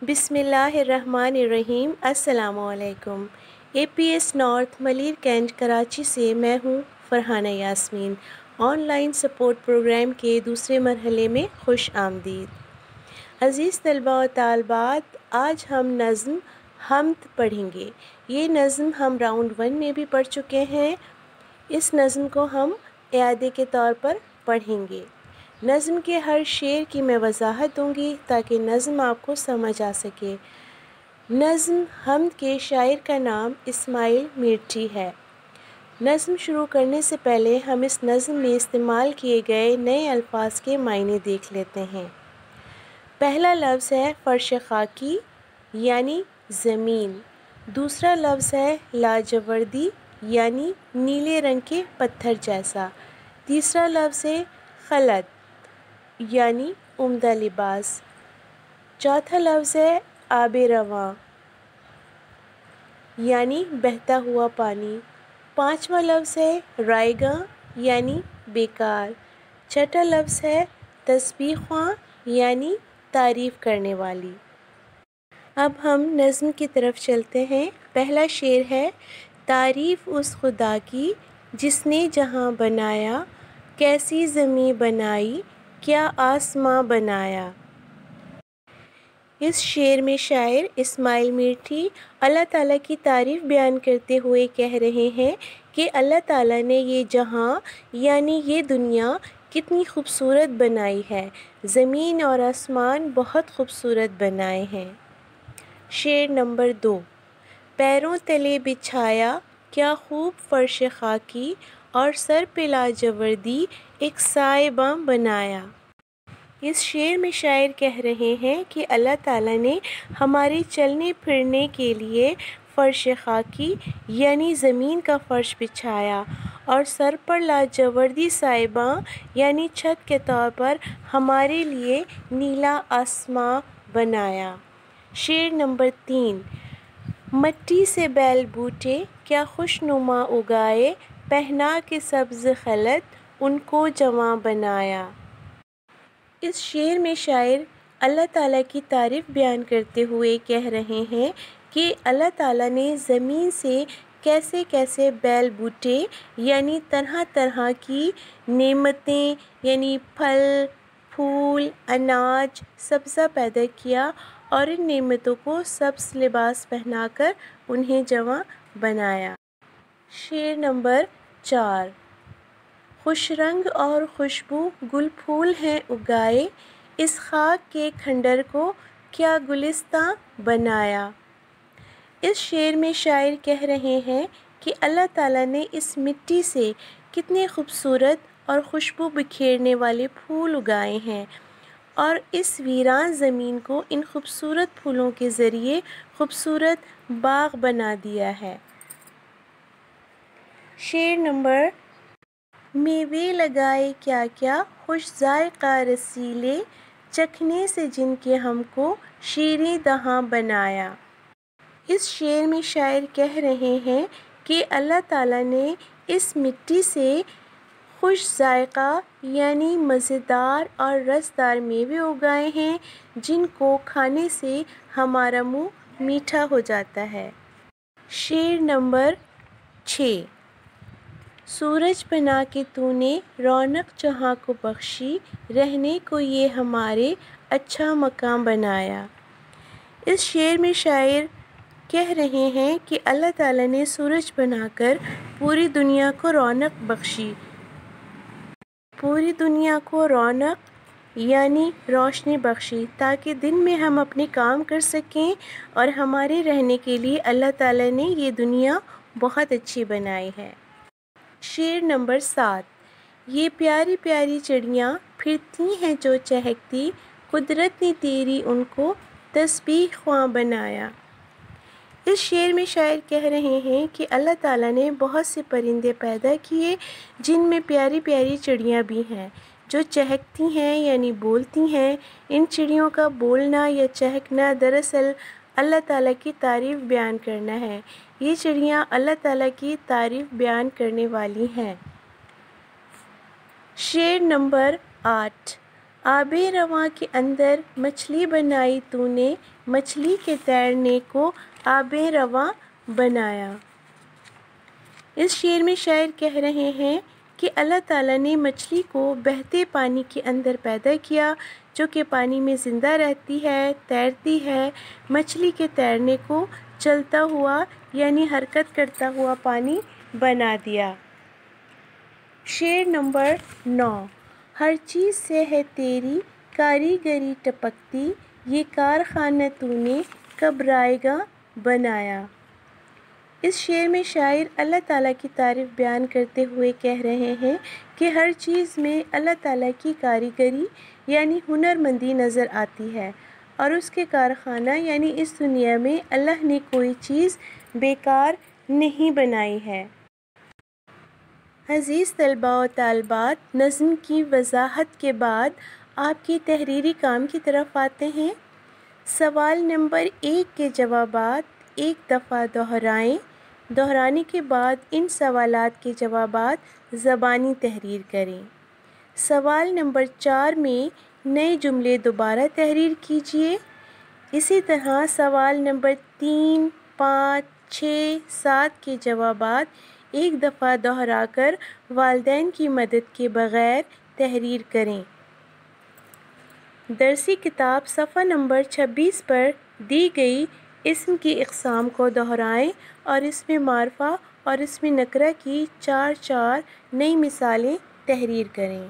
بسم اللہ الرحمن الرحیم۔ السلام علیکم۔ APS north Malir cantt Karachi سے میں ہوں Farhana Yasmin. Online support program کے دوسرے مرحلے میں خوش آمدید۔ عزیز طلباء و طالبات، آج ہم نظم حمد پڑھیں گے۔ یہ نظم ہم راؤنڈ 1 میں بھی پڑھ چکے ہیں۔ اس نظم کو ہم اعادے کے طور پر پڑھیں گے۔ نظم کے ہر شعر کی میں وضاحت دوں گی تاکہ نظم آپ کو سمجھ آ سکے۔ نظم حمد کے شاعر کا نام اسماعیل میرٹھی ہے۔ نظم شروع کرنے سے پہلے ہم اس نظم میں استعمال کیے گئے نئے الفاظ کے معنی دیکھ لیتے ہیں۔ پہلا لفظ ہے فرش خاکی یعنی زمین۔ دوسرا لفظ ہے لاجوردی یعنی نیلے رنگ کے پتھر جیسا۔ تیسرا لفظ ہے خلط یعنی عمدہ لباس۔ چوتھا لفظ ہے آب رواں یعنی بہتا ہوا پانی۔ پانچواں لفظ ہے رائیگاں یعنی بیکار۔ چھٹا لفظ ہے تسبیح خواں یعنی تعریف کرنے والی۔ اب ہم نظم کی طرف چلتے ہیں۔ پہلا شعر ہے تعریف اس خدا کی جس نے جہاں بنایا، کیسی زمیں بنائی، کیا آسماں بنایا۔ اس شعر میں شاعر اسماعیل میرٹھی اللہ تعالیٰ کی تعریف بیان کرتے ہوئے کہہ رہے ہیں کہ اللہ تعالیٰ نے یہ جہاں یعنی یہ دنیا کتنی خوبصورت بنائی ہے، زمین اور آسمان بہت خوبصورت بنائے ہیں۔ شعر نمبر 2۔ پیروں تلے بچھایا کیا خوب فرش خاکی، اور سر پہ لاجوردی ایک سائباں بنایا۔ اس شعر میں شاعر کہہ رہے ہیں کہ اللہ تعالیٰ نے ہمارے چلنے پھرنے کے لیے فرش خاکی یعنی زمین کا فرش بچھایا، اور سر پر لاجوردی سائباں یعنی چھت کے طور پر ہمارے لیے نیلا آسماں بنایا۔ شعر نمبر 3۔ مٹی سے بیل بوٹے کیا خوش نما اگائے، پہنا کے سبز خلط ان کو جواں بنایا۔ اس شعر میں شاعر اللہ تعالیٰ کی تعریف بیان کرتے ہوئے کہہ رہے ہیں کہ اللہ تعالیٰ نے زمین سے کیسے کیسے بیل بوٹے یعنی طرح طرح کی نعمتیں یعنی پھل، پھول، اناج، سبزہ پیدا کیا، اور ان نعمتوں کو سبز لباس پہنا کر انہیں جواں بنایا۔ شعر نمبر 4۔ خوش رنگ اور خوشبو گل پھول ہیں اگائے، اس خاک کے کھنڈر کو کیا گلستاں بنایا۔ اس شعر میں شاعر کہہ رہے ہیں کہ اللہ تعالیٰ نے اس مٹی سے کتنے خوبصورت اور خوشبو بکھیرنے والے پھول اگائے ہیں، اور اس ویران زمین کو ان خوبصورت پھولوں کے ذریعے خوبصورت باغ بنا دیا ہے۔ شعر نمبر۔ میوے لگائے کیا کیا خوش ذائقہ رسیلے، چکھنے سے جن کے ہم کو شیریں دہاں بنایا۔ اس شعر میں شاعر کہہ رہے ہیں کہ اللہ تعالیٰ نے اس مٹی سے خوش ذائقہ یعنی مزیدار اور رسدار میوے اگائے ہیں جن کو کھانے سے ہمارا منہ میٹھا ہو جاتا ہے۔ شعر نمبر 6۔ سورج بنا کے تو نے رونق جہاں کو بخشی، رہنے کو یہ ہمارے اچھا مقام بنایا۔ اس شعر میں شاعر کہہ رہے ہیں کہ اللہ تعالیٰ نے سورج بنا کر پوری دنیا کو رونق بخشی۔ پوری دنیا کو رونق یعنی روشنی بخشی تاکہ دن میں ہم اپنے کام کر سکیں، اور ہمارے رہنے کے لیے اللہ تعالیٰ نے یہ دنیا بہت اچھی بنائی ہے۔ شعر نمبر 7۔ یہ پیاری پیاری چڑیاں پھرتی ہیں جو چہکتی، قدرت نے تیری ان کو تسبیح خواں بنایا۔ اس شعر میں شاعر کہہ رہے ہیں کہ اللہ تعالیٰ نے بہت سے پرندے پیدا کیے جن میں پیاری پیاری چڑیاں بھی ہیں جو چہکتی ہیں یعنی بولتی ہیں۔ ان چڑیوں کا بولنا یا چہکنا دراصل اللہ تعالیٰ کی تعریف بیان کرنا ہے۔ یہ چڑیاں اللہ تعالیٰ کی تعریف بیان کرنے والی ہیں۔ شعر نمبر 8۔ آب رواں کے اندر مچھلی بنائی تو نے، مچھلی کے تیرنے کو آب رواں بنایا۔ اس شعر میں شاعر کہہ رہے ہیں کہ اللہ تعالیٰ نے مچھلی کو بہتے پانی کے اندر پیدا کیا، جو کہ پانی میں زندہ رہتی ہے، تیرتی ہے۔ مچھلی کے تیرنے کو چلتا ہوا یعنی حرکت کرتا ہوا پانی بنا دیا۔ شعر نمبر 9۔ ہر چیز سے ہے تیری کاریگری ٹپکتی، یہ کارخانہ تو نے کب رائے گاں بنایا۔ اس شعر میں شاعر اللہ تعالیٰ کی تعریف بیان کرتے ہوئے کہہ رہے ہیں کہ ہر چیز میں اللہ تعالیٰ کی کاریگری یعنی ہنرمندی نظر آتی ہے، اور اس کے کارخانہ یعنی اس دنیا میں اللہ نے کوئی چیز بیکار نہیں بنائی ہے۔ عزیز طلباء و طالبات، نظم کی وضاحت کے بعد آپ کی تحریری کام کی طرف آتے ہیں۔ سوال نمبر 1 کے جوابات ایک دفعہ دہرائیں۔ دہرانے کے بعد ان سوالات کے جوابات زبانی تحریر کریں۔ سوال نمبر 4 میں نئے جملے دوبارہ تحریر کیجیے۔ اسی طرح سوال نمبر 3، 5، 6، 7 کے جوابات ایک دفعہ دہرا کر والدین کی مدد کے بغیر تحریر کریں۔ درسی کتاب صفحہ نمبر 26 پر دی گئی اسم کی اقسام کو دہرائیں اور اسم معرفہ اور اسم نکرہ کی 4 نئی مثالیں تحریر کریں۔